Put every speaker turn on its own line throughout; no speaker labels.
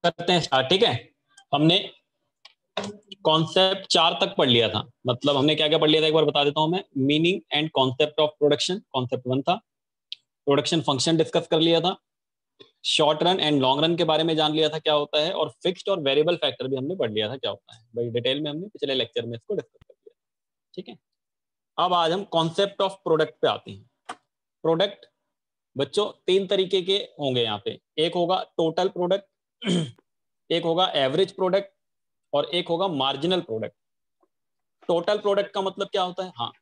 करते हैं स्टार्ट। ठीक है, हमने कॉन्सेप्ट 4 तक पढ़ लिया था। मतलब हमने क्या क्या पढ़ लिया था एक बार बता देता हूं मैं। Meaning and concept of production, concept 1 था। प्रोडक्शन फंक्शन डिस्कस कर लिया था। Short run and long run के बारे में जान लिया था क्या होता है, और फिक्स्ड और वेरिएबल फैक्टर भी हमने पढ़ लिया था क्या होता है। बड़ी डिटेल में हमने पिछले लेक्चर में इसको डिस्कस कर लिया। ठीक है, अब आज हम कॉन्सेप्ट ऑफ प्रोडक्ट पे आते हैं। प्रोडक्ट बच्चों 3 तरीके के होंगे यहाँ पे। एक होगा टोटल प्रोडक्ट, एक होगा एवरेज प्रोडक्ट, और एक होगा मार्जिनल प्रोडक्ट। टोटल प्रोडक्ट का मतलब क्या होता है? हाँ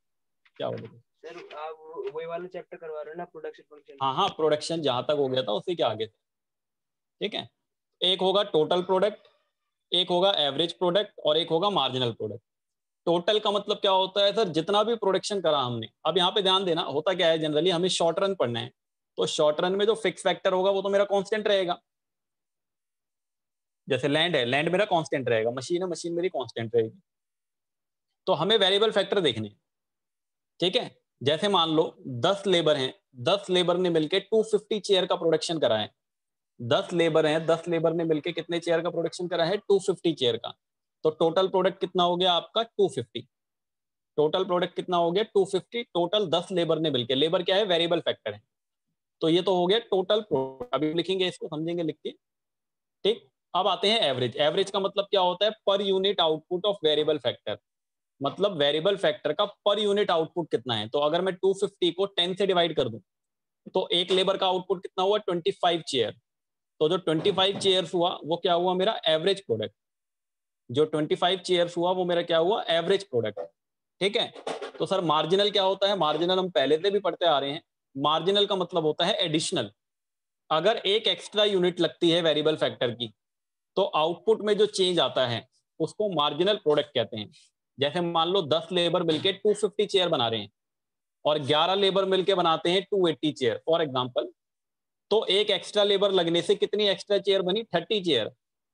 क्या बोले
सर, आप वही वाला चैप्टर करवा रहे हो ना, प्रोडक्शन फंक्शन?
हाँ हाँ, प्रोडक्शन जहां तक हो गया था उसी के आगे। ठीक है, एक होगा टोटल प्रोडक्ट, एक होगा एवरेज प्रोडक्ट, और एक होगा मार्जिनल प्रोडक्ट। टोटल का मतलब क्या होता है सर? जितना भी प्रोडक्शन करा हमने। अब यहाँ पे ध्यान देना, होता क्या है जनरली हमें शॉर्ट रन पढ़ना है, तो शॉर्ट रन में जो फिक्स फैक्टर होगा वो तो मेरा कांस्टेंट रहेगा। जैसे लैंड है, लैंड मेरा कांस्टेंट रहेगा। मशीन है, मशीन मेरी कांस्टेंट रहेगी। तो हमें वेरिएबल फैक्टर देखने हैं। ठीक है, जैसे मान लो 10 लेबर हैं, 10 लेबर ने मिलकर 250 चेयर का प्रोडक्शन करा है। 10 लेबर हैं, 10 लेबर ने मिलकर कितने चेयर का प्रोडक्शन करा है? 250 चेयर का। तो टोटल प्रोडक्ट कितना हो गया आपका? 250। टोटल प्रोडक्ट कितना हो गया? 250। टोटल 10 लेबर ने मिलकर, लेबर क्या है? वेरिएबल फैक्टर है। तो ये तो हो गया टोटल प्रोडक्ट। अभी लिखेंगे इसको, समझेंगे लिख के। ठीक, अब आते हैं एवरेज। एवरेज का मतलब क्या होता है? Per unit output of variable factor. मतलब वेरिएबल फैक्टर का पर यूनिट आउटपुट कितना है। तो अगर मैं 250 को 10 से डिवाइड कर दूं तो एक लेबर का आउटपुट कितना हुआ? 25 चेयर। तो जो 25 चेयर्स हुआ वो क्या हुआ? मेरा एवरेज प्रोडक्ट। जो 25 चेयर्स हुआ वो मेरा क्या हुआ? Average product. ठीक है, तो सर मार्जिनल क्या होता है? मार्जिनल हम पहले से भी पढ़ते आ रहे हैं। मार्जिनल का मतलब होता है एडिशनल। अगर एक एक्स्ट्रा यूनिट लगती है वेरिएबल फैक्टर की, तो आउटपुट में जो चेंज आता है उसको मार्जिनल प्रोडक्ट कहते हैं। जैसे मान लो 10 लेबर मिलके 250 चेयर बना रहे हैं, और 11 लेबर मिलके बनाते हैं 280 चेयर फॉर एग्जांपल। तो एक एक्स्ट्रा लेबर लगने से कितनी एक्स्ट्रा चेयर बनी? 30 चेयर।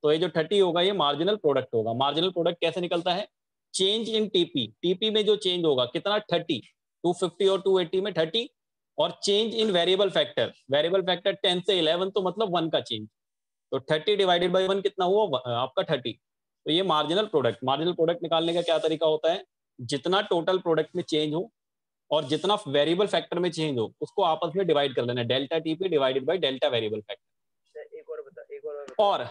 तो ये जो 30 होगा ये मार्जिनल प्रोडक्ट होगा। मार्जिनल प्रोडक्ट कैसे निकलता है? Change in TP. टीपी में जो चेंज होगा कितना? 30। 250 और 280 में 30। और change in variable factor, variable factor 10 से 11 तो मतलब 1 का चेंज। तो 30 डिवाइडेड बाई 1 कितना हुआ? आपका 30। तो ये मार्जिनल प्रोडक्ट। मार्जिनल प्रोडक्ट निकालने का क्या तरीका होता है? जितना टोटल प्रोडक्ट में चेंज हो और जितना वेरिएबल फैक्टर में चेंज हो उसको आपस में डिवाइड कर लेना। Delta TP divided by delta variable factor. और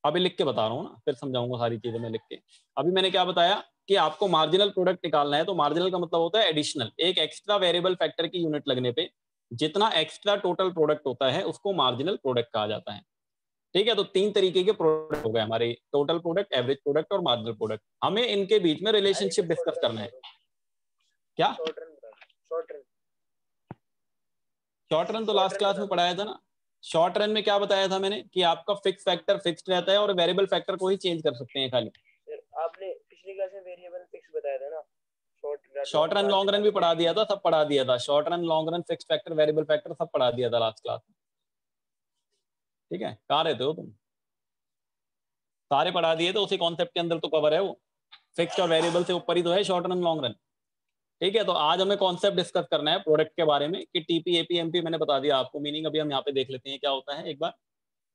अभी लिख के बता रहा हूँ ना, फिर समझाऊंगा सारी चीजें मैं लिख के। अभी मैंने क्या बताया कि आपको मार्जिनल प्रोडक्ट निकालना है। तो मार्जिनल का मतलब होता है एडिशनल। एक एक्स्ट्रा वेरिएबल फैक्टर की यूनिट लगने पे जितना एक्स्ट्रा टोटल प्रोडक्ट होता है उसको मार्जिनल प्रोडक्ट कहा जाता है। ठीक है, तो 3 तरीके के प्रोडक्ट हो गए हमारे, टोटल प्रोडक्ट, एवरेज प्रोडक्ट और मार्जिनल प्रोडक्ट। हमें इनके बीच में रिलेशनशिप डिस्कस करना है। क्या? शॉर्ट रन तो लास्ट क्लास में पढ़ाया था ना। शॉर्ट रन में क्या बताया था मैंने कि आपका फिक्स फैक्टर फिक्स्ड रहता है और वेरिएबल फैक्टर को ही चेंज कर सकते हैं खाली।
आपने पिछली क्लास में वेरिएबल फिक्स बताया था ना।
शॉर्ट रन लॉन्ग रन भी पढ़ा दिया था, सब पढ़ा दिया था। Short run, long run, fix factor, variable factor सब पढ़ा दिया था लास्ट क्लास में। ठीक है, कहाँ रहते हो तुम? सारे पढ़ा दिए तो उसी कॉन्सेप्ट के अंदर तो कवर है वो। फिक्स्ड और वेरिएबल से ऊपर ही तो है शॉर्ट रन लॉन्ग रन। ठीक है, तो आज हमें कॉन्सेप्ट डिस्कस करना है प्रोडक्ट के बारे में कि टीपी, एपी, एमपी मैंने बता दिया आपको। मीनिंग अभी हम यहाँ पे देख लेते हैं क्या होता है एक बार,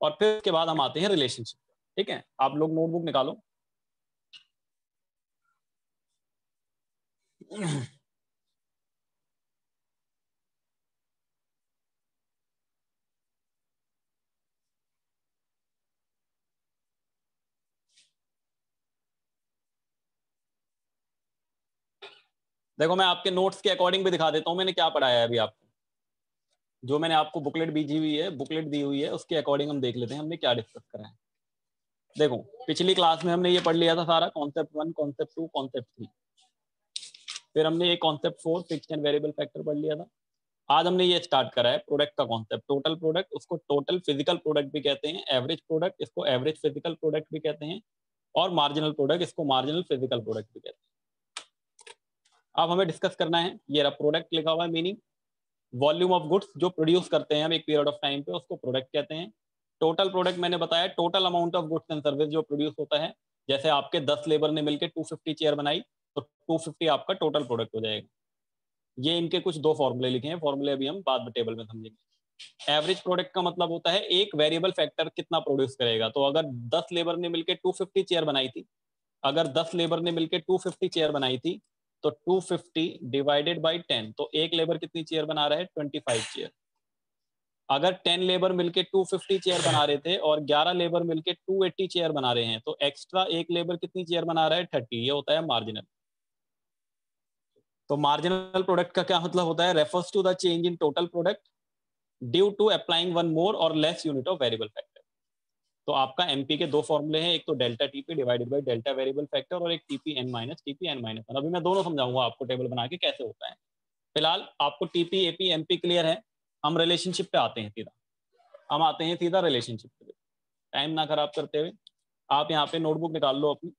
और फिर उसके बाद हम आते हैं रिलेशनशिप। ठीक है, आप लोग नोटबुक निकालो। देखो मैं आपके नोट्स के अकॉर्डिंग भी दिखा देता हूँ मैंने क्या पढ़ाया है अभी आपको। जो मैंने आपको बुकलेट भेजी हुई है, बुकलेट दी हुई है, उसके अकॉर्डिंग हम देख लेते हैं हमने क्या डिस्कस करा है। देखो पिछली क्लास में हमने ये पढ़ लिया था सारा, कॉन्सेप्ट 1, कॉन्सेप्ट 2, कॉन्सेप्ट 3। फिर हमने ये concept 4 fixed and variable factor पढ़ लिया था। आज हमने ये स्टार्ट करा है प्रोडक्ट का कॉन्सेप्ट। टोटल प्रोडक्ट, उसको टोटल फिजिकल प्रोडक्ट भी कहते हैं। एवरेज प्रोडक्ट, इसको एवरेज फिजिकल प्रोडक्ट भी कहते हैं। और मार्जिनल प्रोडक्ट, इसको मार्जिनल फिजिकल प्रोडक्ट भी कहते हैं। अब हमें डिस्कस करना है, ये रहा प्रोडक्ट लिखा हुआ है। मीनिंग वॉल्यूम ऑफ गुड्स जो प्रोड्यूस करते हैं हम एक पीरियड ऑफ टाइम पे, उसको प्रोडक्ट कहते हैं। टोटल प्रोडक्ट मैंने बताया total amount of goods and service जो प्रोड्यूस होता है। जैसे आपके 10 लेबर ने मिलकर 250 चेयर बनाई तो 250 आपका टोटल प्रोडक्ट हो जाएगा। ये इनके कुछ दो फॉर्मूले लिखे हैं, फॉर्मूले अभी हम बाद में टेबल में समझेंगे। एवरेज प्रोडक्ट का मतलब होता है एक वेरिएबल फैक्टर कितना प्रोड्यूस करेगा। तो अगर 10 लेबर ने मिलकर 250 चेयर बनाई थी, अगर 10 लेबर ने मिलकर 250 चेयर बनाई थी, तो 250 डिवाइडेड बाई 10, तो एक लेबर कितनी चेयर बना रहा है? 25 चेयर। अगर 10 लेबर मिलके 250 चेयर बना रहे थे और 11 लेबर मिलके 280 चेयर बना रहे हैं, तो एक्स्ट्रा एक लेबर कितनी चेयर बना रहा है? 30। ये होता है मार्जिनल। तो मार्जिनल प्रोडक्ट का क्या मतलब होता है? Refers to the change in total product due to applying one more और less unit of variable factor. तो आपका एमपी के दो फॉर्मूले हैं, एक तो delta TP divided by delta variable factor और एक TP N minus TP N minus one. अभी मैं दोनों समझाऊंगा आपको टेबल बना के कैसे होता है। फिलहाल आपको टीपी एपी एमपी क्लियर है। हम रिलेशनशिप पे आते हैं सीधा, हम आते हैं सीधा रिलेशनशिप पे। टाइम ना खराब करते हुए आप यहाँ पे नोटबुक निकाल लो अपनी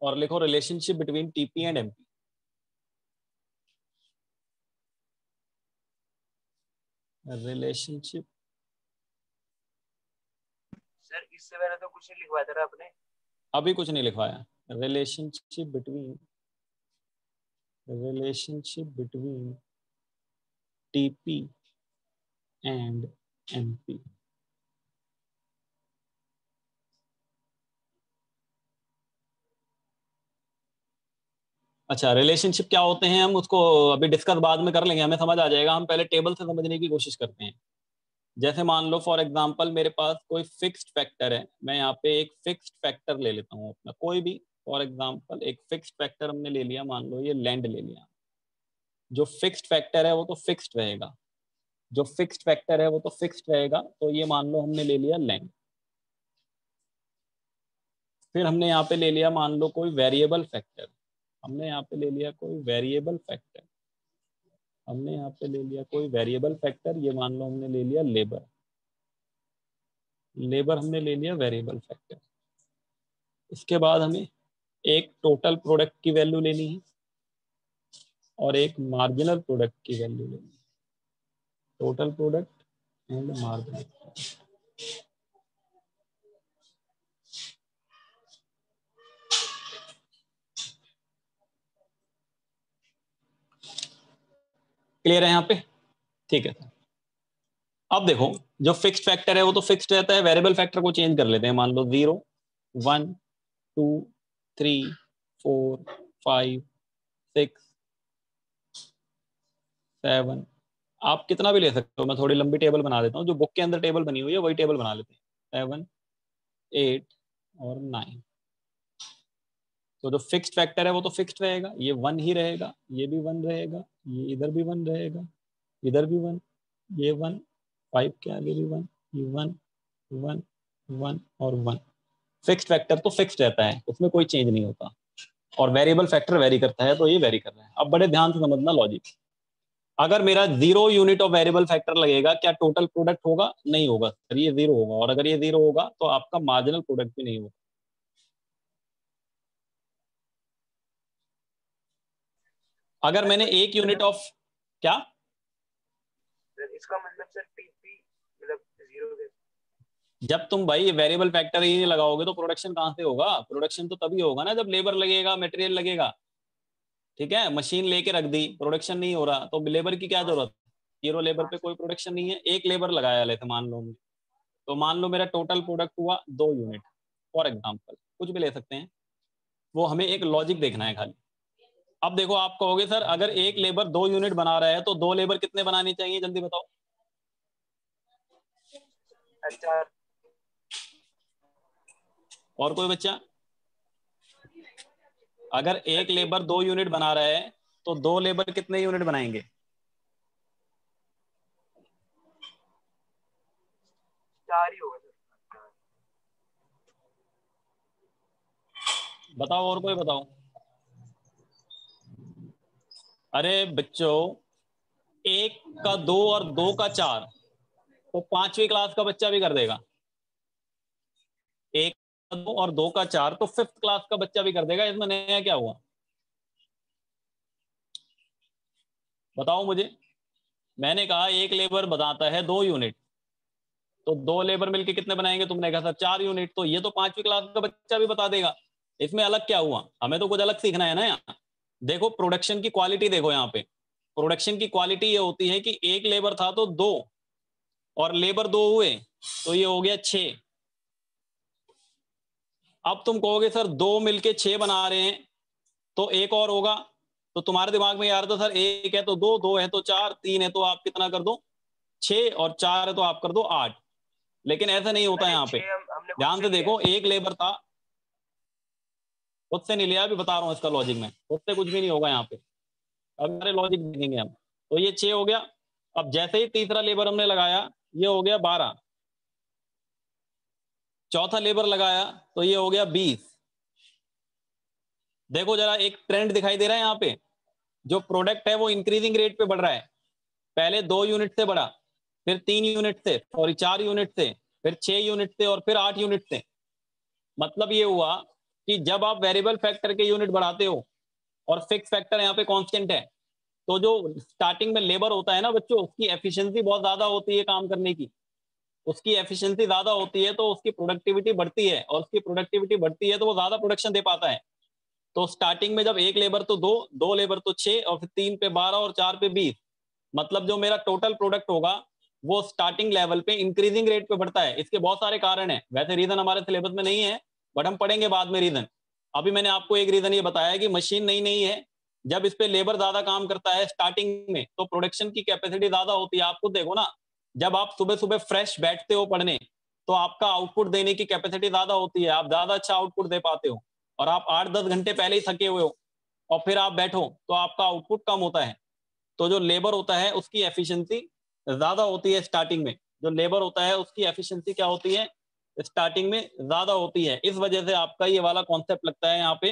और लिखो relationship between TP and MP. Relationship,
sir इससे पहले तो कुछ नहीं लिखवाया था आपने।
अभी कुछ नहीं लिखवाया। Relationship between TP and MP. अच्छा, रिलेशनशिप क्या होते हैं हम उसको अभी डिस्कस बाद में कर लेंगे, हमें समझ आ जाएगा। हम पहले टेबल से समझने की कोशिश करते हैं। जैसे मान लो फॉर एग्जांपल मेरे पास कोई फिक्स्ड फैक्टर है, मैं यहाँ पे एक फिक्स्ड फैक्टर ले लेता हूँ अपना कोई भी। फॉर एग्जांपल एक फिक्स्ड फैक्टर हमने ले लिया, मान लो ये लैंड ले लिया। जो फिक्स्ड फैक्टर है वो तो फिक्स्ड रहेगा, जो फिक्स्ड फैक्टर है वो तो फिक्स्ड रहेगा। तो ये मान लो हमने ले लिया लैंड। फिर हमने यहाँ पे ले लिया मान लो कोई वेरिएबल फैक्टर, हमने यहाँ पे ले लिया कोई वेरिएबल फैक्टर, हमने यहाँ पे ले लिया कोई वेरिएबल फैक्टर, ये मान लो हमने ले लिया लेबर। लेबर हमने ले लिया वेरिएबल फैक्टर। इसके बाद हमें एक टोटल प्रोडक्ट की वैल्यू लेनी है और एक मार्जिनल प्रोडक्ट की वैल्यू लेनी है। Total product and marginal. Clear है यहाँ पे? ठीक है। अब देखो जो फिक्स्ड फैक्टर है वो तो फिक्स्ड रहता है, वेरिएबल फैक्टर को चेंज कर लेते हैं। मान लो 0 1 2 3 4 5 6 7, आप कितना भी ले सकते हो। मैं थोड़ी लंबी टेबल बना देता हूँ, जो बुक के अंदर टेबल बनी हुई है वही टेबल बना लेते हैं। 7 8 और 9। तो जो फिक्स्ड फैक्टर है वो तो फिक्स्ड रहेगा, ये 1 ही रहेगा, ये भी 1 रहेगा, ये इधर भी 1 रहेगा, इधर भी 1, ये 1, 5 के आगे भी 1, ये 1 1 1 और 1। फिक्स्ड फैक्टर तो फिक्स्ड रहता है, उसमें कोई चेंज नहीं होता। और वेरिएबल फैक्टर वेरी करता है, तो ये वेरी कर रहा है। अब बड़े ध्यान से समझना लॉजिक। अगर मेरा 0 यूनिट ऑफ वेरिएबल फैक्टर लगेगा, क्या टोटल प्रोडक्ट होगा? नहीं होगा सर, ये 0 होगा। और अगर ये 0 होगा तो आपका मार्जिनल प्रोडक्ट भी नहीं होगा। अगर मैंने एक यूनिट ऑफ क्या,
सर इसका मतलब सर टीपी मतलब 0 के।
जब तुम भाई वेरिएबल फैक्टर ही नहीं लगाओगे तो प्रोडक्शन कहां से होगा? प्रोडक्शन तो तभी होगा ना जब लेबर लगेगा, मटेरियल लगेगा। ठीक है, मशीन लेके रख दी, प्रोडक्शन नहीं हो रहा, तो लेबर की क्या जरूरत? 0 लेबर पे कोई प्रोडक्शन नहीं है। एक लेबर लगाया लेते मान लो हमने, तो मान लो मेरा टोटल प्रोडक्ट हुआ 2 यूनिट। फॉर एग्जाम्पल कुछ भी ले सकते हैं, वो हमें एक लॉजिक देखना है खाली। अब देखो आप कहोगे सर अगर एक लेबर 2 यूनिट बना रहा है तो 2 लेबर कितने बनानी चाहिए? जल्दी बताओ।
अच्छा
और कोई बच्चा? अगर एक लेबर 2 यूनिट बना रहा है तो 2 लेबर कितने यूनिट बनाएंगे?
4 ही होगा सर।
बताओ और कोई बताओ। अरे बच्चों, 1 का 2 और 2 का 4 तो 5वीं क्लास का बच्चा भी कर देगा। 1 का 2 और 2 का 4 तो 5th क्लास का बच्चा भी कर देगा। इसमें नया क्या हुआ? बताओ मुझे। मैंने कहा एक लेबर बनाता है 2 यूनिट, तो 2 लेबर मिलके कितने बनाएंगे? तुमने कहा सर 4 यूनिट, तो ये तो 5वीं क्लास का बच्चा भी बता देगा। इसमें अलग क्या हुआ? हमें तो कुछ अलग सीखना है ना यहाँ। देखो प्रोडक्शन की क्वालिटी देखो, यहाँ पे प्रोडक्शन की क्वालिटी ये होती है कि एक लेबर था तो 2, और लेबर 2 हुए तो ये हो गया 6। अब तुम कहोगे सर 2 मिलके 6 बना रहे हैं तो एक और होगा, तो तुम्हारे दिमाग में यार तो सर एक है तो 2, 2 है तो 4, 3 है तो आप कितना कर दो 6, और 4 है तो आप कर दो 8। लेकिन ऐसा नहीं होता
अरे
यहाँ पे,
6 हमने खुद
ध्यान
से
से
लिया
देखो,
है।
एक लेबर था, खुद से नहीं लिया, अभी बता रहा हूँ इसका लॉजिक में, खुद से कुछ भी नहीं होगा यहाँ पे, अब मेरे लॉजिक देखेंगे हम। तो ये 6 हो गया। अब जैसे ही तीसरा लेबर हमने लगाया ये हो गया 12, चौथा लेबर लगाया तो ये हो गया 20। देखो जरा एक ट्रेंड दिखाई दे रहा है यहाँ पे, जो प्रोडक्ट है वो इंक्रीजिंग रेट पे बढ़ रहा है। पहले 2 यूनिट से बढ़ा, फिर 3 यूनिट से, सॉरी 4 यूनिट से, फिर 6 यूनिट से, और फिर 8 यूनिट से। मतलब ये हुआ कि जब आप वेरिएबल फैक्टर के यूनिट बढ़ाते हो और फिक्स फैक्टर यहाँ पे कांस्टेंट है, तो जो स्टार्टिंग में लेबर होता है ना बच्चों, उसकी एफिशिएंसी बहुत ज्यादा होती है काम करने की, उसकी एफिशिएंसी ज्यादा होती है तो उसकी प्रोडक्टिविटी बढ़ती है, और उसकी प्रोडक्टिविटी बढ़ती है तो वो ज्यादा प्रोडक्शन दे पाता है। तो स्टार्टिंग में जब एक लेबर तो 2, 2 लेबर तो 6, और फिर 3 पे 12 और 4 पे 20, मतलब जो मेरा टोटल प्रोडक्ट होगा वो स्टार्टिंग लेवल पे इंक्रीजिंग रेट पे बढ़ता है। इसके बहुत सारे कारण हैं, वैसे रीजन हमारे सिलेबस में नहीं है, बट हम पढ़ेंगे बाद में रीजन। अभी मैंने आपको एक रीजन ये बताया कि मशीन नई नई है, जब इस पे लेबर ज्यादा काम करता है स्टार्टिंग में तो प्रोडक्शन की कैपेसिटी ज्यादा होती है। आप खुद देखो ना, जब आप सुबह सुबह फ्रेश बैठते हो पढ़ने तो आपका आउटपुट देने की कैपेसिटी ज्यादा होती है, आप ज्यादा अच्छा आउटपुट दे पाते हो। और आप 8-10 घंटे पहले ही थके हुए हो और फिर आप बैठो तो आपका आउटपुट कम होता है। तो जो लेबर होता है उसकी एफिशिएंसी ज्यादा होती है स्टार्टिंग में, जो लेबर होता है उसकी एफिशिएंसी क्या होती है स्टार्टिंग में ज्यादा होती है। इस वजह से आपका ये वाला कॉन्सेप्ट लगता है यहाँ पे,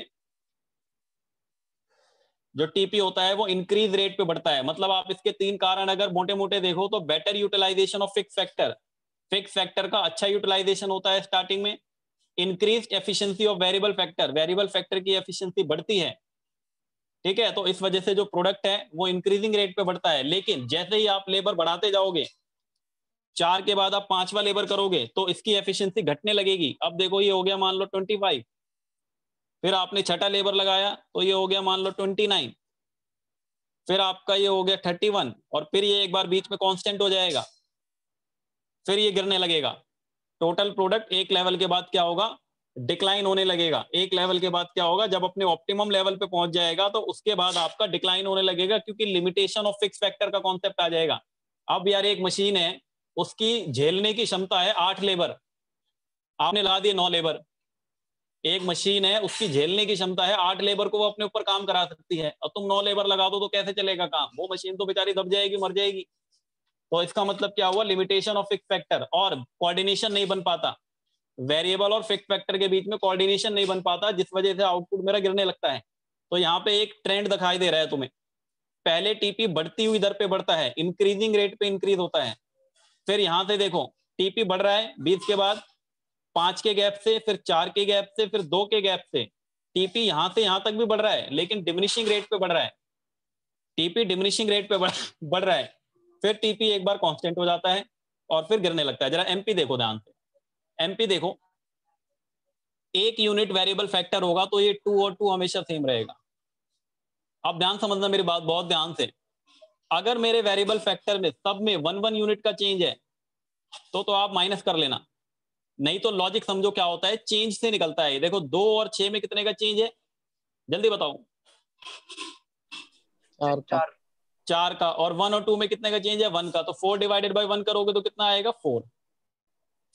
जो टीपी होता है वो इंक्रीज रेट पे बढ़ता है। मतलब आप इसके 3 कारण अगर मोटे मोटे देखो तो better utilisation of fix factor, fix factor का अच्छा यूटिलाइजेशन होता है स्टार्टिंग में। Increase efficiency of variable factor, variable factor की एफिशिएंसी बढ़ती है, ठीक है। तो इस वजह से जो प्रोडक्ट है वो इंक्रीजिंग रेट पे बढ़ता है। लेकिन जैसे ही आप लेबर बढ़ाते जाओगे, 4 के बाद आप 5वां लेबर करोगे तो इसकी एफिशिएंसी घटने लगेगी। अब देखो ये हो गया मान लो 25, फिर आपने छठा लेबर लगाया तो ये हो गया मान लो 29, फिर आपका ये हो गया 31, और फिर ये एक बार बीच में कांस्टेंट हो जाएगा, फिर ये गिरने लगेगा। टोटल प्रोडक्ट एक लेवल के बाद क्या होगा, डिक्लाइन होने लगेगा। एक लेवल के बाद क्या होगा, जब अपने ऑप्टिमम लेवल पे पहुंच जाएगा तो उसके बाद आपका डिक्लाइन होने लगेगा, क्योंकि लिमिटेशन ऑफ फिक्स फैक्टर का कॉन्सेप्ट आ जाएगा। अब यार एक मशीन है, उसकी झेलने की क्षमता है 8 लेबर, आपने लगा दिए 9 लेबर। एक मशीन है उसकी झेलने की क्षमता है 8 लेबर को वो अपने ऊपर काम करा सकती है, और तुम 9 लेबर लगा दो तो कैसे चलेगा काम, वो मशीन तो बेचारी दब जाएगी, मर जाएगी। तो इसका मतलब क्या हुआ, लिमिटेशन ऑफ फिक्स फैक्टर, और कोऑर्डिनेशन नहीं बन पाता, वेरिएबल और फिक्स फैक्टर के बीच में कोऑर्डिनेशन नहीं बन पाता, जिस वजह से आउटपुट मेरा गिरने लगता है। तो यहाँ पे एक ट्रेंड दिखाई दे रहा है तुम्हें, पहले टीपी बढ़ती हुई दर पे बढ़ता है, इंक्रीजिंग रेट पे इंक्रीज होता है। फिर यहां से देखो टीपी बढ़ रहा है 20 के बाद, 5 के गैप से, फिर 4 के गैप से, फिर 2 के गैप से टीपी यहां से यहां तक भी बढ़ रहा है, लेकिन डिमिनिशिंग रेट पे बढ़ रहा है। टीपी डिमिनिशिंग रेट पे बढ़ रहा है, फिर टीपी एक बार कांस्टेंट हो जाता है और फिर गिरने लगता है। जरा एमपी देखो ध्यान से, एमपी देखो, एक यूनिट वेरिएबल फैक्टर होगा तो ये 2 और 2 हमेशा सेम रहेगा। अब ध्यान समझना मेरी बात बहुत ध्यान से, अगर मेरे वेरिएबल फैक्टर में सब में 1 यूनिट का चेंज है तो आप माइनस कर लेना, नहीं तो लॉजिक समझो क्या होता है, चेंज से निकलता है। देखो 2 और 6 में कितने का चेंज है, जल्दी बताओ।
4 का।
4 का। और 1 और 2 में कितने का चेंज है, 1 का। तो 4 डिवाइडेड बाई 1 करोगे तो कितना आएगा, 4।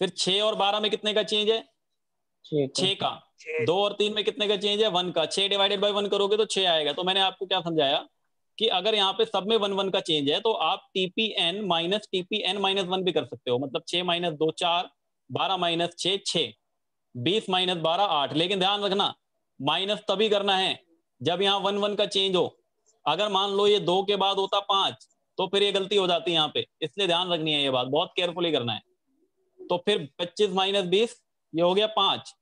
फिर 6 और 12 में कितने का चेंज है, 6 का। 2 और 3 में कितने का चेंज है, 1 का। 6 डिवाइडेड बाई 1 करोगे तो 6 आएगा। तो मैंने आपको क्या समझाया कि अगर यहाँ पे सब में 1 का चेंज है तो आप टीपीएन माइनस टीपीएन माइनस 1 भी कर सकते हो। मतलब 6 माइनस 2 4, 12 माइनस 6 6, 20 माइनस 12 8। लेकिन ध्यान रखना माइनस तभी करना है जब यहाँ 1 का चेंज हो। अगर मान लो ये 2 के बाद होता 5 तो फिर ये गलती हो जाती है यहाँ पे, इसलिए ध्यान रखनी है ये बात, बहुत केयरफुली करना है। तो फिर 25 माइनस 20 ये हो गया 5,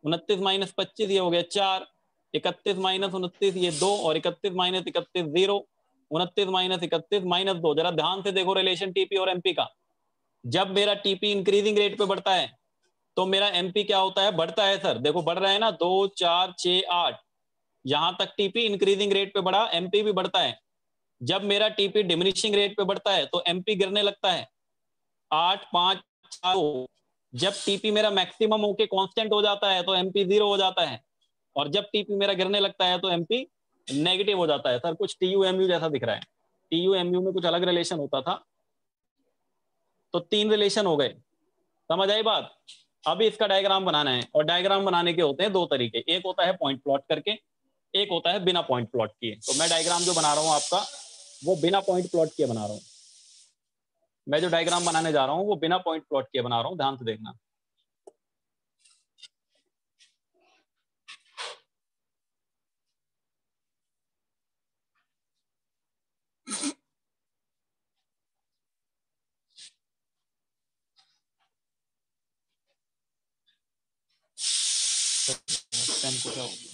29 माइनस 25 ये हो गया 4, 31 माइनस 29 ये 2, और 31 माइनस 31 0, 29 माइनस 31 माइनस 2। जरा ध्यान से देखो रिलेशन टीपी और एमपी का, जब मेरा टीपी इंक्रीजिंग रेट पे बढ़ता है तो मेरा एमपी क्या होता है, बढ़ता है। सर देखो बढ़ रहा है ना, 2 4 6 8, यहां तक टीपी इंक्रीजिंग रेट पे बढ़ा, एमपी भी बढ़ता है। जब मेरा टीपी डिमिनिशिंग रेट पे बढ़ता है तो एमपी गिरने लगता है। 8 5 4 2। जब टीपी मेरा मैक्सिमम होके कांस्टेंट हो जाता है तो एमपी 0 हो जाता है, और जब टीपी मेरा गिरने लगता है तो एमपी नेगेटिव हो जाता है। सर कुछ टीयूएमयू जैसा दिख रहा है, टीयूएमयू में कुछ अलग रिलेशन होता था, तो 3 रिलेशन हो गए। समझ आई बात? अभी इसका डायग्राम बनाना है, और डायग्राम बनाने के होते हैं 2 तरीके, एक होता है पॉइंट प्लॉट करके, एक होता है बिना पॉइंट प्लॉट किए। तो मैं डायग्राम जो बना रहा हूं आपका, वो बिना पॉइंट प्लॉट किए बना रहा हूं। मैं जो डायग्राम बनाने जा रहा हूं वो बिना पॉइंट प्लॉट किए बना रहा हूं, ध्यान से देखना। पेन को क्या हो गया?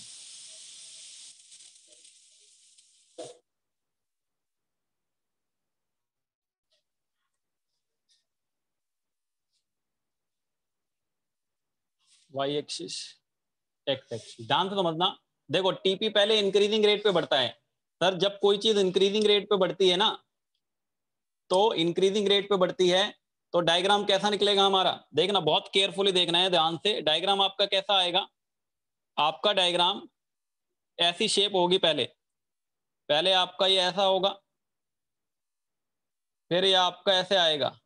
वाई एक्सिस, एक्स एक्सिस, ध्यान से समझना। देखो टीपी पहले इंक्रीजिंग रेट पे बढ़ता है। सर जब कोई चीज इंक्रीजिंग रेट पे बढ़ती है ना, तो इंक्रीजिंग रेट पे बढ़ती है, तो डायग्राम कैसा निकलेगा हमारा, देखना बहुत केयरफुली देखना है ध्यान से। डायग्राम आपका कैसा आएगा? आपका डायग्राम ऐसी शेप होगी, पहले पहले आपका ये ऐसा होगा, फिर ये आपका ऐसे आएगा,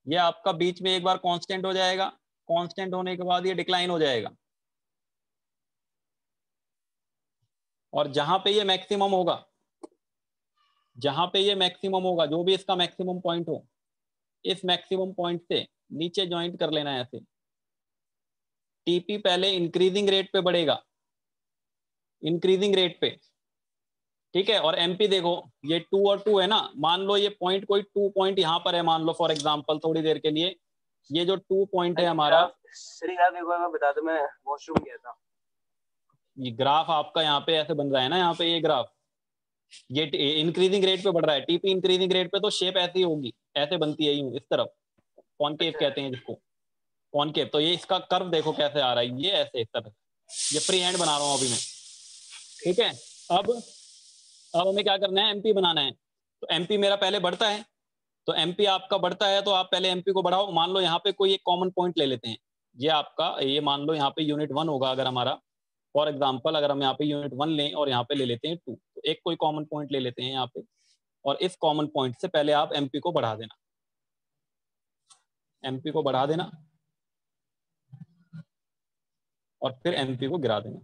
ये आपका बीच में एक बार कांस्टेंट हो जाएगा, कांस्टेंट होने के बाद ये डिक्लाइन हो जाएगा, और जहां पे ये मैक्सिमम होगा, जहां पे ये मैक्सिमम होगा, जो भी इसका मैक्सिमम पॉइंट हो, इस मैक्सिमम पॉइंट से नीचे ज्वाइंट कर लेना है ऐसे। टीपी पहले इंक्रीजिंग रेट पे बढ़ेगा, इंक्रीजिंग रेट पे, ठीक है। और एमपी देखो, ये 2 और 2 है ना, मान लो ये पॉइंट, कोई 2 पॉइंट यहां पर है मान लो फॉर एग्जांपल, थोड़ी देर के लिए ये जो 2 पॉइंट है हमारा,
सर आप एक बार मैं बता दूं, मैं वॉशरूम गया था।
ये ग्राफ आपका यहाँ पे ऐसे बन रहा है ना, यहाँ पे ये ग्राफ, ये इंक्रीजिंग रेट पे बढ़ रहा है, टीपी इंक्रीजिंग रेट पे, तो शेप ऐसी होगी, ऐसे बनती है यूं इस तरफ, कॉनकेव
अच्छा
कहते हैं जिसको, कॉनकेव। तो ये इसका कर्व देखो कैसे आ रहा है, ये ऐसे इस तरफ, ये फ्री हैंड बना रहा हूं अभी मैं, ठीक है। अब हमें क्या करना है, एमपी बनाना है। तो एमपी मेरा पहले बढ़ता है, तो एमपी आपका बढ़ता है, तो आप पहले एमपी को बढ़ाओ। मान लो यहाँ पे कोई एक कॉमन पॉइंट ले लेते हैं, ये आपका, ये मान लो यहाँ पे यूनिट 1 होगा अगर हमारा, फॉर एग्जाम्पल अगर हम यहाँ पे यूनिट 1 लें और यहाँ पे ले लेते हैं 2, तो एक कोई कॉमन पॉइंट ले लेते हैं यहाँ पे, और इस कॉमन पॉइंट से पहले आप एमपी को बढ़ा देना, एमपी को बढ़ा देना, और फिर एमपी को गिरा देना।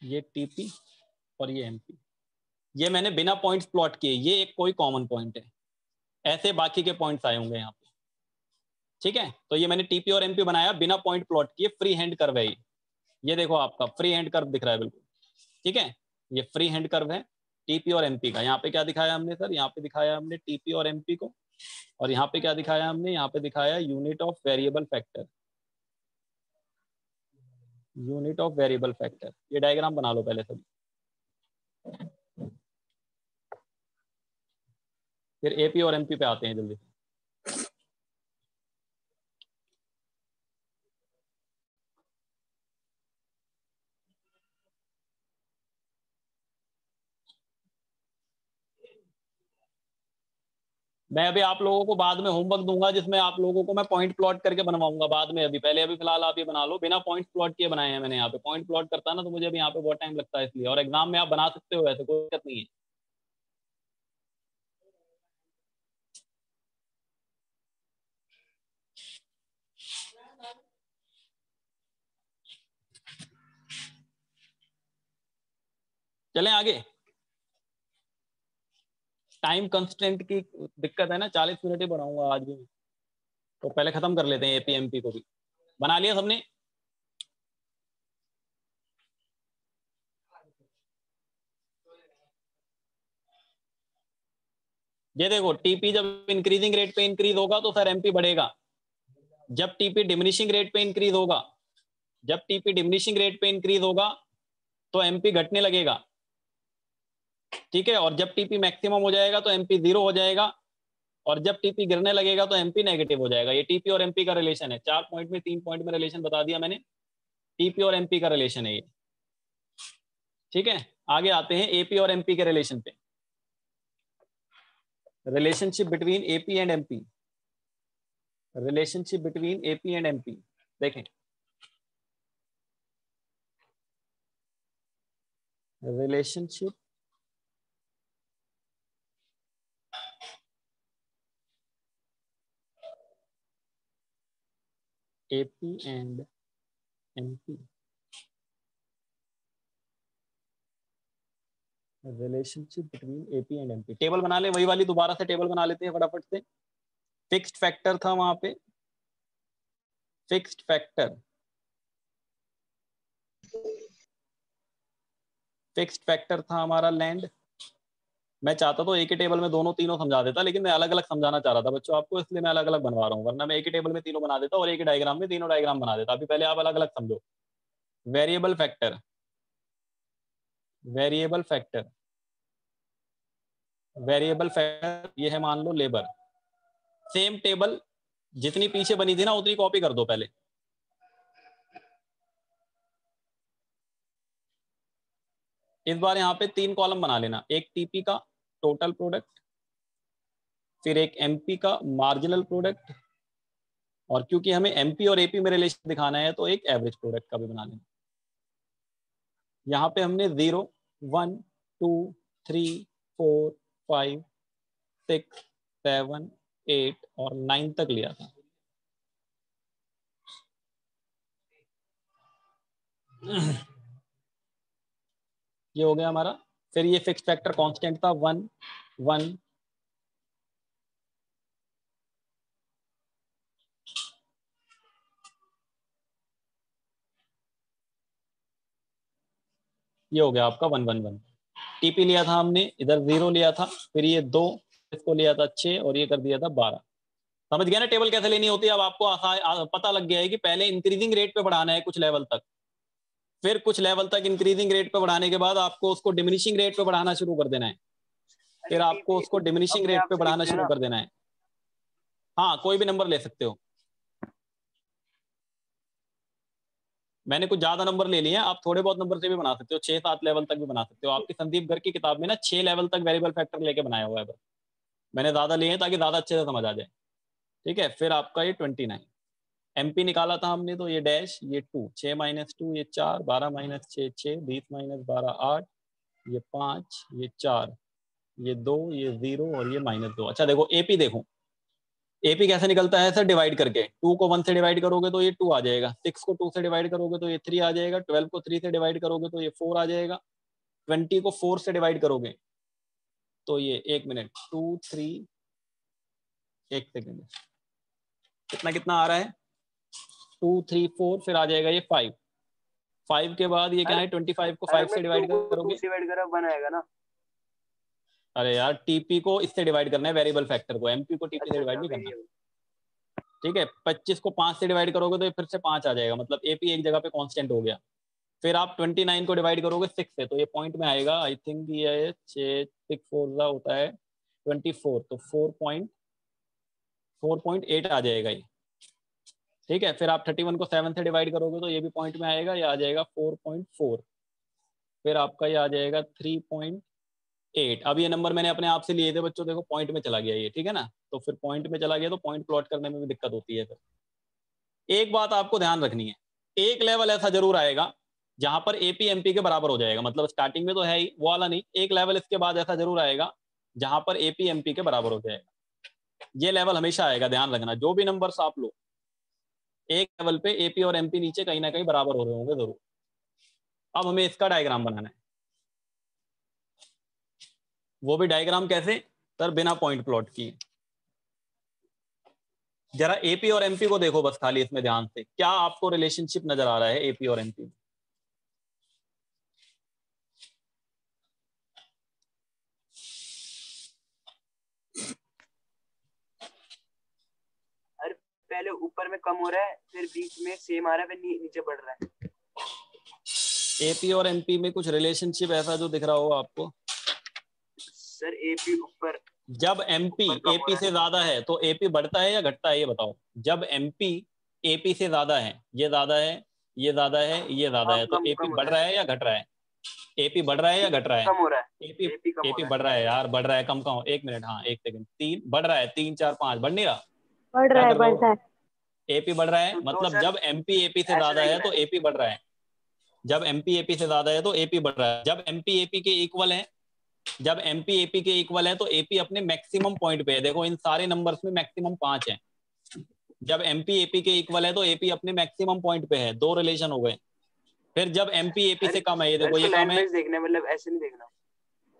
ये टीपी और ये एमपी, ये मैंने बिना पॉइंट्स प्लॉट किए, ये एक कोई कॉमन पॉइंट है, ऐसे बाकी के पॉइंट्स आए होंगे यहाँ पे, ठीक है। तो ये मैंने टीपी और एमपी बनाया बिना पॉइंट प्लॉट किए, फ्री हैंड कर्व है ये देखो आपका फ्री हैंड कर्व दिख रहा है बिल्कुल, ठीक है। ये फ्री हैंड कर्व है टीपी और एमपी का। यहाँ पे क्या दिखाया हमने सर, यहाँ पे दिखाया हमने टीपी और एमपी को, और यहाँ पे क्या दिखाया हमने, यहाँ पे दिखाया unit of variable factor, unit of variable factor. ये डायग्राम बना लो पहले सभी, फिर एपी और एमपी पे आते हैं जल्दी से। मैं अभी आप लोगों को बाद में होमवर्क दूंगा, जिसमें आप लोगों को मैं पॉइंट प्लॉट करके बनवाऊंगा बाद में, अभी पहले अभी फिलहाल आप ये बना लो, बिना पॉइंट प्लॉट किए बनाए हैं मैंने। यहाँ पे पॉइंट प्लॉट करता ना तो मुझे अभी यहाँ पे बहुत टाइम लगता है इसलिए, और एग्जाम में आप बना सकते हो वैसे, कोई दिक्कत नहीं है। चलें आगे, टाइम कंस्टेंट की दिक्कत है ना, 40 मिनट ही बढ़ाऊंगा आज भी, तो पहले खत्म कर लेते हैं एपीएमपी को भी। बना लिया सबने? ये देखो टीपी जब इंक्रीजिंग रेट पे इंक्रीज होगा तो सर एमपी बढ़ेगा, जब टीपी डिमिनिशिंग रेट पे इंक्रीज होगा, जब टीपी डिमिनिशिंग रेट पे इंक्रीज होगा तो एमपी घटने लगेगा, ठीक है। और जब टीपी मैक्सिमम हो जाएगा तो एमपी 0 हो जाएगा, और जब टीपी गिरने लगेगा तो एमपी नेगेटिव हो जाएगा। ये टीपी और एमपी का रिलेशन है। 4 पॉइंट में 3 पॉइंट में रिलेशन बता दिया मैंने, टीपी और एमपी का रिलेशन है ये। ठीक है, आगे आते हैं एपी और एमपी के रिलेशन पे। Relationship between AP and MP, relationship between AP and MP देखें। Relationship AP and MP, relationship between AP and MP. Table बना ले, वही वाली दोबारा से टेबल बना लेते हैं फटाफट से। फिक्स्ड फैक्टर था वहां पे, फिक्स्ड फैक्टर, फिक्स्ड फैक्टर था हमारा लैंड। मैं चाहता तो एक ही टेबल में दोनों तीनों समझा देता, लेकिन मैं अलग अलग समझाना चाह रहा था बच्चों आपको, इसलिए मैं अलग अलग बनवा रहा हूँ। वरना मैं एक ही टेबल में तीनों बना देता और एक ही डायग्राम में तीनों डायग्राम बना देता। अभी पहले आप अलग अलग समझो। Variable factor, variable factor, variable factor ये है मान लो लेबर। सेम टेबल जितनी पीछे बनी थी ना उतनी कॉपी कर दो पहले। इस बार यहाँ पे 3 कॉलम बना लेना, एक टीपी का टोटल प्रोडक्ट, फिर एक एमपी का मार्जिनल प्रोडक्ट, और क्योंकि हमें एमपी और एपी में रिलेशन दिखाना है तो एक एवरेज प्रोडक्ट का भी बना लेना। यहाँ पे हमने 0, 1, 2, 3, 4, 5, 6, 7, 8 और 9 तक लिया था। ये हो गया हमारा। फिर ये फिक्स्ड फैक्टर कांस्टेंट था 1, 1, ये हो गया आपका 1, 1, 1। टीपी लिया था हमने, इधर 0 लिया था, फिर ये 2, इसको लिया था 6 और ये कर दिया था 12। समझ गया ना टेबल कैसे लेनी होती है। अब आपको पता लग गया है कि पहले इंक्रीजिंग रेट पे बढ़ाना है कुछ लेवल तक, फिर कुछ लेवल तक इंक्रीजिंग रेट पे बढ़ाने के बाद आपको उसको डिमिनिशिंग रेट पे बढ़ाना शुरू कर देना है, फिर आपको उसको डिमिनिशिंग रेट पे बढ़ाना शुरू कर देना है। हाँ, कोई भी नंबर ले सकते हो। मैंने कुछ ज्यादा नंबर ले लिए हैं, आप थोड़े बहुत नंबर से भी बना सकते हो, 6-7 लेवल तक भी बना सकते हो। आपकी संदीप घर की किताब में ना 6 लेवल तक वेरिएबल फैक्टर लेके बनाया हुआ है, मैंने ज्यादा लिए हैं ताकि ज्यादा अच्छे से समझ आ जाए। ठीक है, फिर आपका ये 29 एमपी निकाला था हमने, तो ये डैश, ये 2, 6 माइनस 2 ये 4, 12 माइनस 6 6, 20 माइनस 12 8, ये 5, ये 4, ये 2, ये 0 और ये -2। अच्छा देखो एपी, देखो एपी कैसे निकलता है सर, डिवाइड करके। 2 को 1 से डिवाइड करोगे तो ये 2 आ जाएगा, 6 को 2 से डिवाइड करोगे तो ये 3 आ जाएगा, 12 को 3 से डिवाइड करोगे तो ये 4 आ जाएगा, 20 को 4 से डिवाइड करोगे तो ये 1 मिनट 2 3 1 सेकेंड, कितना कितना आ रहा है 2 3 4, फिर आ जाएगा ये 5। 5 के बाद ये क्या है 25 को 5 से डिवाइड करोगे,
1 आएगा ना।
अरे यार टीपी को इससे डिवाइड करना है, वेरिएबल फैक्टर को, एमपी को टीपी से
अच्छा
डिवाइड
अच्छा
नहीं
वही
करना।
है।
ठीक है, 25 को 5 से डिवाइड करोगे तो ये फिर से 5 आ जाएगा, मतलब एपी एक जगह पे कांस्टेंट हो गया। फिर आप 29 को डिवाइड करोगे 6 से तो ये पॉइंट में आएगा, आई थिंक ये 6 4 होता है 24, तो 4.8 आ जाएगा ये। ठीक है, फिर आप 31 को 7 से डिवाइड करोगे तो ये भी पॉइंट में आएगा, ये आ जाएगा 4.4, फिर आपका ये आ जाएगा 3.8। अब ये नंबर मैंने अपने आप से लिए थे बच्चों, देखो पॉइंट में चला गया ये, ठीक है ना। तो फिर पॉइंट में चला गया तो पॉइंट प्लॉट करने में भी दिक्कत होती है। फिर एक बात आपको ध्यान रखनी है, एक लेवल ऐसा जरूर आएगा जहां पर एपी एमपी के बराबर हो जाएगा, मतलब स्टार्टिंग में तो है ही वो वाला नहीं, एक लेवल इसके बाद ऐसा जरूर आएगा जहां पर एपी एमपी के बराबर हो जाएगा। ये लेवल हमेशा आएगा, ध्यान रखना। जो भी नंबर्स आप लो, एक लेवल पे एपी और एमपी नीचे कहीं ना कहीं बराबर हो रहे होंगे जरूर। अब हमें इसका डायग्राम बनाना है, वो भी डायग्राम कैसे सर, बिना पॉइंट प्लॉट किए। जरा एपी और एमपी को देखो बस खाली इसमें ध्यान से, क्या आपको रिलेशनशिप नजर आ रहा है एपी और एमपी में।
अरे पहले ऊपर में कम हो रहा है, फिर बीच में सेम आ रहा है, फिर नीचे बढ़ रहा है।
एपी और एमपी में कुछ रिलेशनशिप ऐसा जो दिख रहा हो आपको।
सर एपी ऊपर
जब एमपी
ऊपर कम हो
एपी
रहा
से ज्यादा है तो एपी बढ़ता है या घटता है, ये बताओ। जब एमपी एपी से ज्यादा है, ये ज्यादा है, ये ज्यादा है, ये
है।
ज्यादा
हाँ,
है, तो
कम
एपी
कम हो
बढ़
रहा
रहा है या घट रहा है? एपी बढ़ रहा है या
है।
घट रहा है?
कम हो रहा
एपी
है, एपी कम हो
एपी
रहा
बढ़
है।
रहा है यार, बढ़ रहा है, कम कम, 1 मिनट, हाँ 1 सेकंड, 3 बढ़ रहा है, 3 4 5 बढ़ नहीं रहा।
बढ़
क्या
रहा है,
कर रहे
बढ़
हो?
रहा है।
एपी बढ़ रहा है,
तो
मतलब
सर
जब एमपी एपी से
ऐसे
ज्यादा
देख
है
रहे
तो
हैं।
एपी बढ़ रहा है। जब एमपी एपी से ज्यादा है तो एपी बढ़ रहा है। जब एमपी एपी के इक्वल है, जब एमपी एपी के इक्वल है तो एपी अपने मैक्सिमम पॉइंट पे है। देखो इन सारे नंबर्स में मैक्सिमम 5 है। जब एमपी एपी के इक्वल है तो एपी अपने मैक्सिमम पॉइंट पे है, 2 रिलेशन हो गए। फिर जब एमपी एपी से
अरे
कम है, ये
अरे,
देखो
इसको
ये कम
लाइन
है,
वाइज देखना है, मतलब ऐसे नहीं देखना।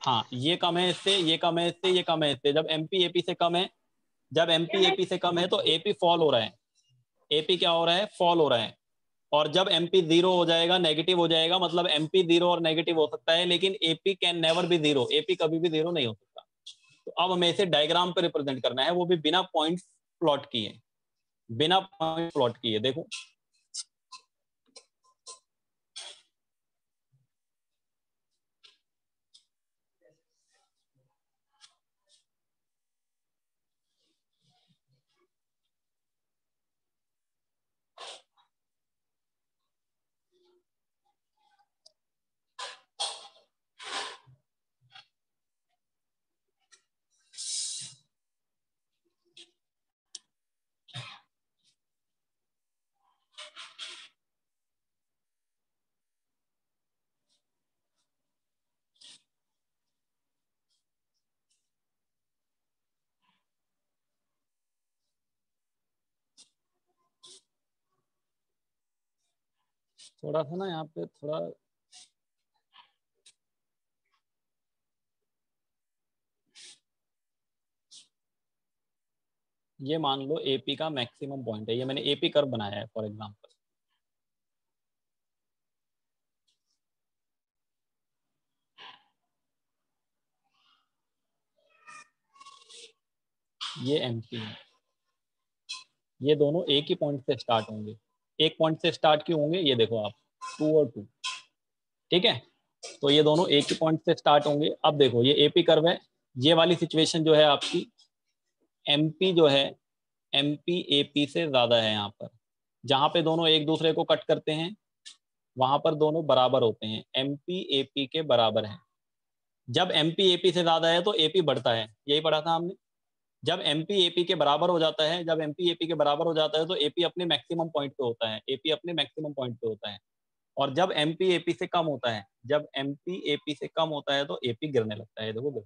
हाँ ये कम है इससे, ये कम है इससे, ये कम है इससे। जब एमपी एपी से कम है, जब एमपी एपी से कम है तो एपी फॉल हो रहा है। एपी क्या हो रहा है? फॉल हो रहा है। और जब एमपी जीरो हो जाएगा, नेगेटिव हो जाएगा, मतलब एमपी जीरो और नेगेटिव हो सकता है, लेकिन AP can never be zero, AP कभी भी जीरो नहीं हो सकता। तो अब हमें इसे डायग्राम पे रिप्रेजेंट करना है, वो भी बिना पॉइंट प्लॉट किए, बिना पॉइंट प्लॉट किए। देखो थोड़ा सा ना यहाँ पे थोड़ा, ये मान लो एपी का मैक्सिमम पॉइंट है, ये मैंने एपी कर्व बनाया है फॉर एग्जांपल। ये एमपी है, ये दोनों एक ही पॉइंट से स्टार्ट होंगे। एक पॉइंट से स्टार्ट क्यों होंगे, ये देखो आप, 2 और 2, ठीक है। तो ये दोनों एक ही पॉइंट से स्टार्ट होंगे। अब देखो ये एपी कर्व है, ये वाली सिचुएशन जो है आपकी, एमपी जो है एमपी एपी से ज्यादा है। यहाँ पर जहां पे दोनों एक दूसरे को कट करते हैं, वहां पर दोनों बराबर होते हैं, एमपी एपी के बराबर है। जब एमपी एपी से ज्यादा है तो एपी बढ़ता है, यही पढ़ा था हमने। जब एमपी एपी के बराबर हो जाता है, जब एमपी एपी के बराबर हो जाता है तो एपी अपने मैक्सिमम पॉइंट पे होता है, एपी अपने मैक्सिमम पॉइंट पे होता है। और जब एमपी एपी से कम होता है, जब एमपी एपी से कम होता है तो एपी गिरने लगता है। देखो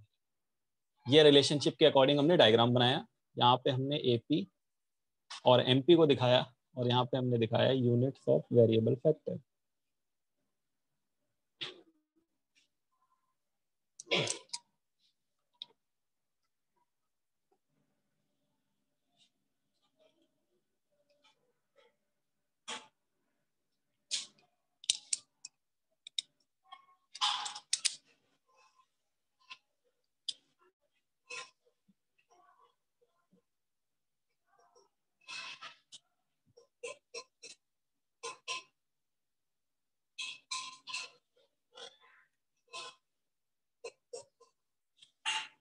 ये रिलेशनशिप के अकॉर्डिंग हमने डायग्राम बनाया। यहाँ पे हमने एपी और एमपी को दिखाया, और यहाँ पे हमने दिखाया यूनिट्स ऑफ वेरिएबल फैक्टर।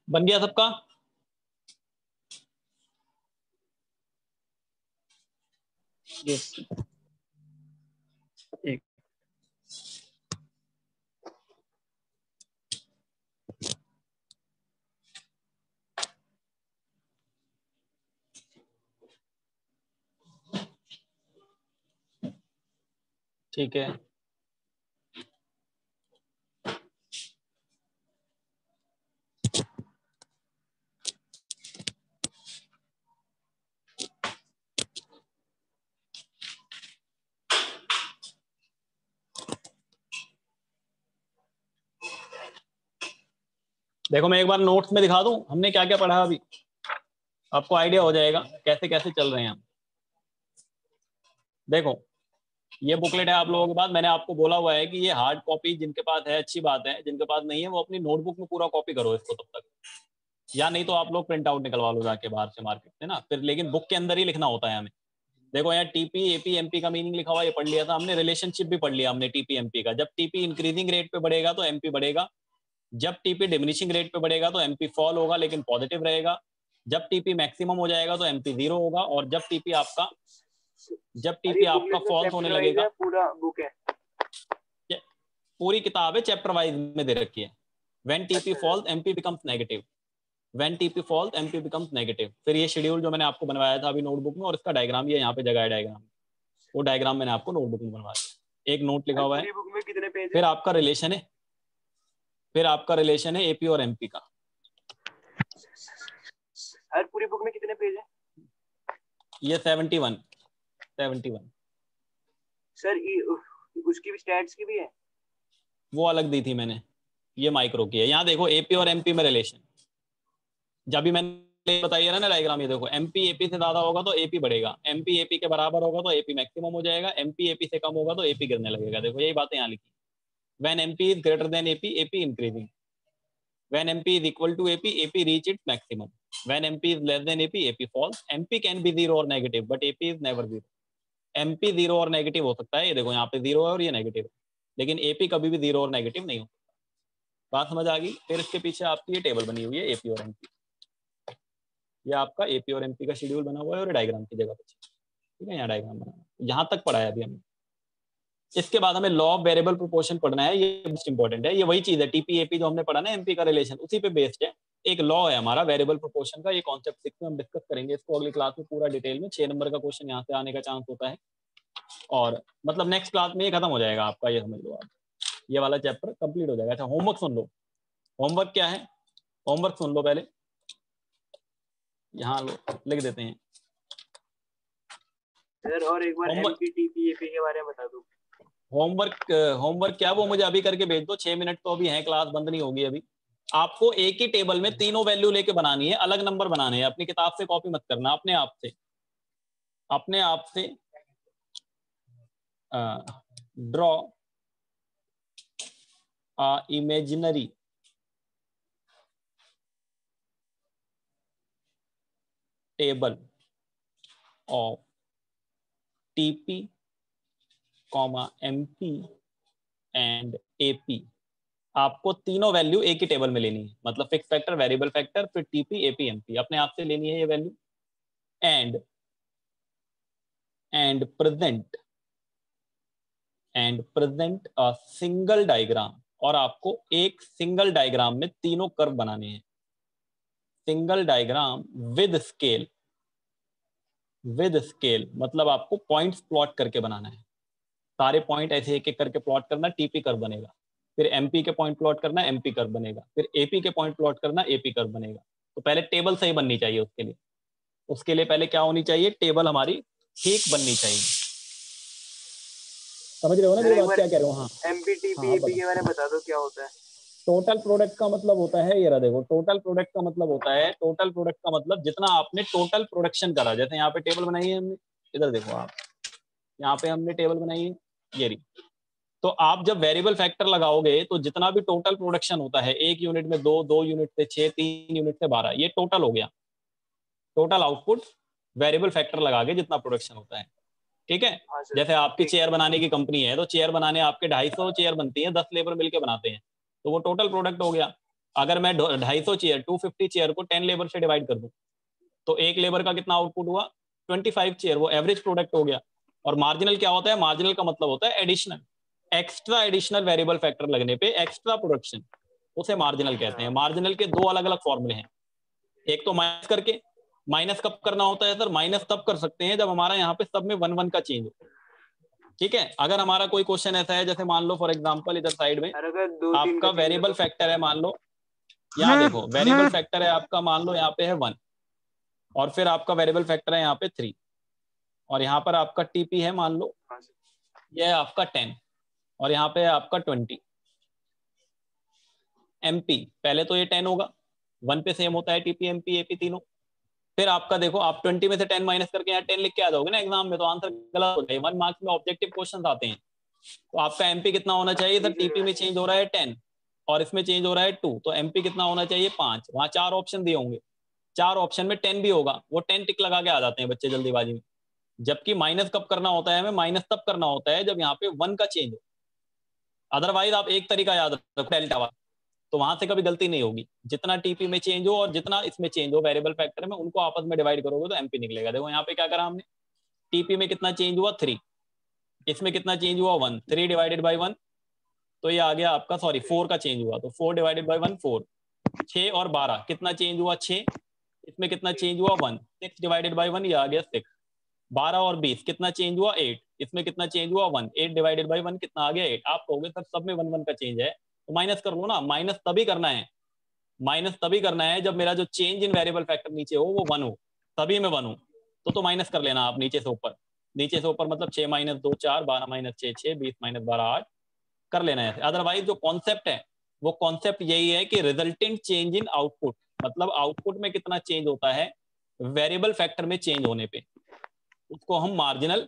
बन गया सबका?
यस।
एक ठीक है। देखो मैं एक बार नोट्स में दिखा दूं हमने क्या क्या पढ़ा अभी, आपको आइडिया हो जाएगा कैसे कैसे चल रहे हैं हम। देखो ये बुकलेट है आप लोगों के पास, मैंने आपको बोला हुआ है कि ये हार्ड कॉपी जिनके पास है अच्छी बात है, जिनके पास नहीं है वो अपनी नोटबुक में पूरा कॉपी करो इसको तब तक, या नहीं तो आप लोग प्रिंट आउट निकलवा लो जाके बाहर से मार्केट से ना, फिर लेकिन बुक के अंदर ही लिखना होता है हमें। देखो यहाँ टीपी एपी एमपी का मीनिंग लिखा हुआ, ये पढ़ लिया था हमने। रिलेशनशिप भी पढ़ लिया हमने टीपी एमपी का। जब टीपी इंक्रीजिंग रेट पे बढ़ेगा तो एमपी बढ़ेगा, जब टीपी डिमिनिशिंग रेट पे बढ़ेगा तो एमपी फॉल होगा लेकिन पॉजिटिव रहेगा, जब टीपी मैक्सिमम हो जाएगा तो एमपी 0 होगा, और जब टीपी आपका फॉल्स होने लगेगा,
पूरा बुक है,
पूरी किताब है, चैप्टर वाइज में दे रखी है। When TP falls MP becomes negative, when TP falls MP becomes negative. फिर ये शेड्यूल जो मैंने आपको बनवाया था अभी नोटबुक में, और इसका डायग्राम ये यहाँ पे जगह है डायग्राम, वो डायग्राम मैंने आपको नोटबुक में बनवाया, एक नोट लिखा हुआ है।
बुक में कितने पेज
फिर आपका रिलेशन है एपी और एमपी का।
हर पूरी बुक में कितने पेज है?
ये 71
सर उसकी भी स्टैट्स की भी है?
वो अलग दी थी मैंने, ये माइक्रो की है। यहाँ देखो एपी और एमपी में रिलेशन, जब भी मैंने बताइए ना डायग्राम, ये देखो एमपी एपी से ज्यादा होगा तो एपी बढ़ेगा, एमपी एपी के बराबर होगा तो एपी मैक्सिमम हो जाएगा, एमपी एपी से कम होगा तो एपी गिरने लगेगा। देखो यही बातें यहाँ लिखी। When MP is greater than AP, AP increasing. When MP is equal to AP, AP reach its maximum. When MP is less than AP, AP falls. MP can be 0 और negative but AP is never 0। MP 0 और negative हो सकता है, ये देखो यहाँ पे 0 है और ये नेगेटिव है, लेकिन एपी कभी भी 0 और नेगेटिव नहीं हो सकता। बात समझ आ गई? फिर इसके पीछे आपकी ये टेबल बनी हुई है एपी और एमपी, ये आपका एपी और एमपी का शेड्यूल बना हुआ है और डायग्राम की जगह पे, ठीक है, यहाँ डायग्राम बना, यहाँ तक पढ़ा है अभी हमने। इसके बाद हमें लॉ ऑफ वेरिएबल प्रोपोर्शन पढ़ना है, ये मोस्ट इंपॉर्टेंट है। ये वही चीज है टीपी एपी जो हमने पढ़ा ना, एमपी का रिलेशन, उसी पे बेस्ड है। एक लॉ है हमारा वेरिएबल प्रोपोर्शन का, ये कॉन्सेप्ट 6 में हम डिस्कस करेंगे इसको अगली क्लास में पूरा डिटेल में। 6 नंबर का क्वेश्चन यहाँ से आने का चांस होता है, और मतलब नेक्स्ट क्लास में ये खत्म हो जाएगा आपका, ये समझ लो आप, ये वाला चैप्टर कंप्लीट हो जाएगा। अच्छा होमवर्क सुन लो, होमवर्क क्या है, होमवर्क सुन लो पहले, यहाँ लो लिख देते हैं
सर। और एक बार एमपीटीपीएपी के बारे में बता दो।
होमवर्क क्या, वो मुझे अभी करके भेज दो, 6 मिनट तो अभी है, क्लास बंद नहीं होगी अभी। आपको एक ही टेबल में तीनों वैल्यू लेके बनानी है, अलग नंबर बनाने हैं, अपनी किताब से कॉपी मत करना, अपने आप से draw imaginary table of TP MP and AP. आपको तीनों वैल्यू एक ही टेबल में लेनी है, मतलब फिक्स फैक्टर, वेरिएबल फैक्टर, फिर टीपी एपी एमपी अपने आप से लेनी है ये value, and present a single diagram. और आपको एक सिंगल डायग्राम में तीनों कर्व बनाने हैं, सिंगल डायग्राम विद स्केल मतलब आपको पॉइंट्स प्लॉट करके बनाना है, सारे पॉइंट ऐसे एक एक करके प्लॉट करना, टीपी कर्व बनेगा। फिर एमपी के पॉइंट प्लॉट करना, एमपी कर्व बनेगा। फिर एपी के पॉइंट प्लॉट करना, एपी कर्व बनेगा। तो पहले टेबल सही बननी चाहिए, उसके लिए पहले क्या होनी चाहिए, टेबल हमारी ठीक बननी चाहिए। समझ रहे हो ना मेरी बात क्या कह रहा हूँ? हाँ,
एमपीटीपीएपी के बारे में बता दो क्या होता है।
टोटल प्रोडक्ट का मतलब होता है, ये रहा देखो, टोटल प्रोडक्ट का मतलब होता है, टोटल प्रोडक्ट का मतलब जितना आपने टोटल प्रोडक्शन करा। जैसे यहाँ पे टेबल बनाई है हमने, इधर देखो आप, यहाँ पे हमने टेबल बनाई है, ये रही। तो आप जब वेरिएबल फैक्टर लगाओगे तो जितना भी टोटल प्रोडक्शन होता है, 1 यूनिट में 2, 2 यूनिट से 6, 3 यूनिट से 12, ये टोटल हो गया, टोटल आउटपुट वेरिएबल फैक्टर लगा के जितना प्रोडक्शन होता है, ठीक है। जैसे आपकी चेयर बनाने की कंपनी है, तो चेयर बनाने आपके 250 चेयर बनती है, 10 लेबर मिलके बनाते हैं, तो वो टोटल प्रोडक्ट हो गया। अगर मैं 250 चेयर 250 चेयर को 10 लेबर से डिवाइड कर दूं, तो एक लेबर का कितना आउटपुट हुआ, 25 चेयर, वो एवरेज प्रोडक्ट हो गया। और मार्जिनल क्या होता है, मार्जिनल का मतलब होता है additional, extra additional variable factor लगने पे एक्स्ट्रा प्रोडक्शन, उसे मार्जिनल कहते हैं। मार्जिनल के 2 अलग अलग फॉर्मूले हैं, एक तो माइनस करके, माइनस कब करना होता है सर, माइनस तब कर सकते हैं जब हमारा यहाँ पे सब में 1 1 का चेंज हो, ठीक है। अगर हमारा कोई क्वेश्चन ऐसा है, जैसे मान लो फॉर एग्जांपल इधर साइड में आपका वेरिएबल फैक्टर है, मान लो यहाँ देखो वेरिएबल फैक्टर है आपका, मान लो यहाँ पे है 1, और फिर आपका वेरिएबल फैक्टर है यहाँ पे 3, और यहाँ पर आपका टीपी है मान लो ये है आपका 10, और यहाँ पे है आपका 20। एमपी पहले तो ये 10 होगा, 1 पे सेम होता है टीपी एमपी एपी तीनों। फिर आपका देखो आप 20 में से 10 माइनस करके यहाँ 10 लिख के आ जाओगे ना एग्जाम में, तो आंसर गलत हो जाएगा। 1 मार्क्स में ऑब्जेक्टिव क्वेश्चन आते हैं, तो आपका एमपी कितना होना चाहिए सर, टीपी में चेंज हो रहा है 10 और इसमें चेंज हो रहा है 2, तो एमपी कितना होना चाहिए 5। वहां 4 ऑप्शन दिए होंगे, 4 ऑप्शन में 10 भी होगा, वो 10 टिक लगा के आ जाते हैं बच्चे जल्दीबाजी में। जबकि माइनस कब करना होता है हमें, माइनस तब करना होता है जब यहाँ पे 1 का चेंज हो। अदरवाइज आप एक तरीका याद रखो डेल्टा वाला, तो वहां से कभी गलती नहीं होगी। जितना टीपी में चेंज हो और जितना इसमें चेंज हो वेरिएबल फैक्टर में, उनको आपस में डिवाइड करोगे तो एमपी निकलेगा। देखो यहाँ पे क्या करा हमने, टीपी में कितना चेंज हुआ 3, इसमें कितना चेंज हुआ 1, 3 डिवाइडेड बाई 1, तो ये आ गया आपका, सॉरी 4 का चेंज हुआ, तो 4 डिवाइडेड बाई 1 4, 6 और 12 कितना चेंज हुआ 6, इसमें कितना चेंज हुआ 1, 6 डिवाइडेड बाई 1 ये आ गया 6, 12 और 20 कितना चेंज हुआ 8, इसमें कितना चेंज हुआ 1, 8 डिवाइडेड बाई 1 कितना आ गया 8। आप कहोगे सर सब में 1 1 का चेंज है, तो माइनस कर लो ना। माइनस तभी करना है, माइनस तभी करना है जब मेरा जो चेंज इन वेरिएबल फैक्टर नीचे हो वो 1 हो, तभी मैं 1 हूं, तो माइनस कर लेना आप नीचे से ऊपर। नीचे से ऊपर मतलब 6 माइनस 2 4, 12 माइनस 6 6, 20 माइनस 12 8 कर लेना है। अदरवाइज जो कॉन्सेप्ट है वो कॉन्सेप्ट यही है कि रिजल्टेंट चेंज इन आउटपुट, मतलब आउटपुट में कितना चेंज होता है वेरिएबल फैक्टर में चेंज होने पे, उसको हम मार्जिनल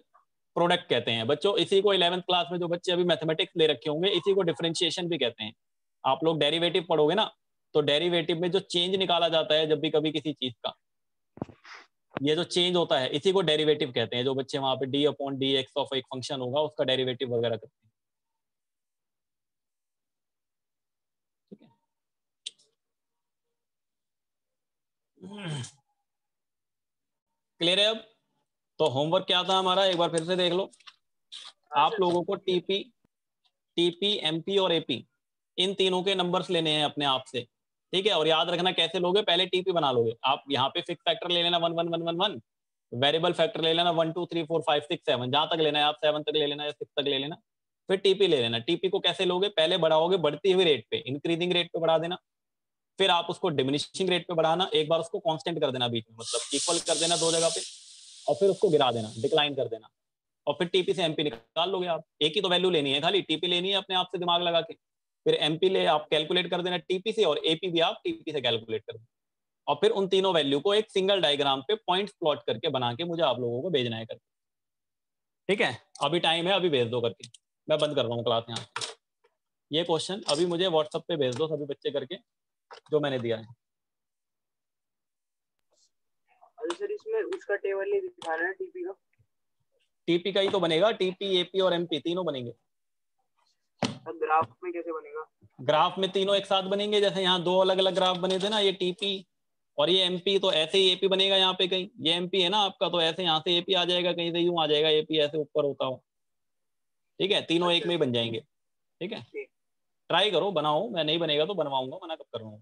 प्रोडक्ट कहते हैं बच्चों। इसी को 11th क्लास में जो बच्चे अभी मैथमेटिक्स ले रखे होंगे, इसी को डिफरेंशिएशन भी कहते हैं। आप लोग डेरिवेटिव पढ़ोगे ना, तो डेरिवेटिव में जो चेंज निकाला जाता है जब भी कभी किसी चीज का, ये जो चेंज होता है इसी को डेरिवेटिव कहते हैं। जो बच्चे वहां पे D upon D x of एक फंक्शन होगा उसका डेरिवेटिव वगैरह करते हैं, ठीक है। क्लियर है अब? तो होमवर्क क्या था हमारा, एक बार फिर से देख लो। आप लोगों को टीपी एमपी और एपी इन तीनों के नंबर्स लेने हैं अपने आप से, ठीक है। और याद रखना कैसे लोगे, पहले टीपी बना लोगे आप। यहाँ पे फिक्स फैक्टर ले लेना 1 1 1 1 1, वेरिएबल फैक्टर ले लेना 1 2 3 4 5 6 7, जहां तक लेना है आप 7 तक ले लेना या 6 तक ले लेना। फिर टीपी ले लेना। टीपी को कैसे लोगे, पहले बढ़ाओगे बढ़ती हुई रेट पे, इंक्रीजिंग रेट पे बढ़ा देना, फिर आप उसको डिमिनिशिंग रेट पे बढ़ाना, एक बार उसको कांस्टेंट कर देना बीच में, मतलब इक्वल कर देना 2 जगह पे, और फिर उसको गिरा देना, डिक्लाइन कर देना, और फिर टीपी से एमपी निकाल लोगे आप। एक ही तो वैल्यू लेनी है, खाली टीपी लेनी है अपने आप से दिमाग लगा के, फिर एमपी ले आप कैलकुलेट कर देना टीपी से, और एपी भी आप टीपी से कैलकुलेट कर देना, और फिर उन तीनों वैल्यू को एक सिंगल डायग्राम पे पॉइंट्स प्लॉट करके बना के मुझे आप लोगों को भेजना है करके, ठीक है। अभी टाइम है, अभी भेज दो करके, मैं बंद कर रहा हूँ क्लास यहाँ। ये क्वेश्चन अभी मुझे व्हाट्सएप पे भेज दो सभी बच्चे करके, जो मैंने दिया है।
अरे सर इसमें उसका टेबल नहीं दिखाना है टीपी का?
टीपी का ही तो बनेगा, टीपी एपी और एमपी तीनों बनेंगे।
अब ग्राफ में कैसे बनेगा?
ग्राफ में तीनों एक साथ बनेंगे, जैसे यहाँ 2 अलग अलग ग्राफ बने थे ना, ये टीपी और ये एमपी, तो ऐसे ही एपी बनेगा यहाँ पे कहीं, ये एमपी है ना आपका, तो ऐसे यहाँ से एपी आ जाएगा, कहीं से यूं आ जाएगा एपी ऐसे ऊपर होता हो, ठीक है। तीनों एक में ही बन जाएंगे, ठीक है। ट्राई करो बनाओ, मैं नहीं बनेगा तो बनवाऊंगा, मना कब कर रहा हूँ।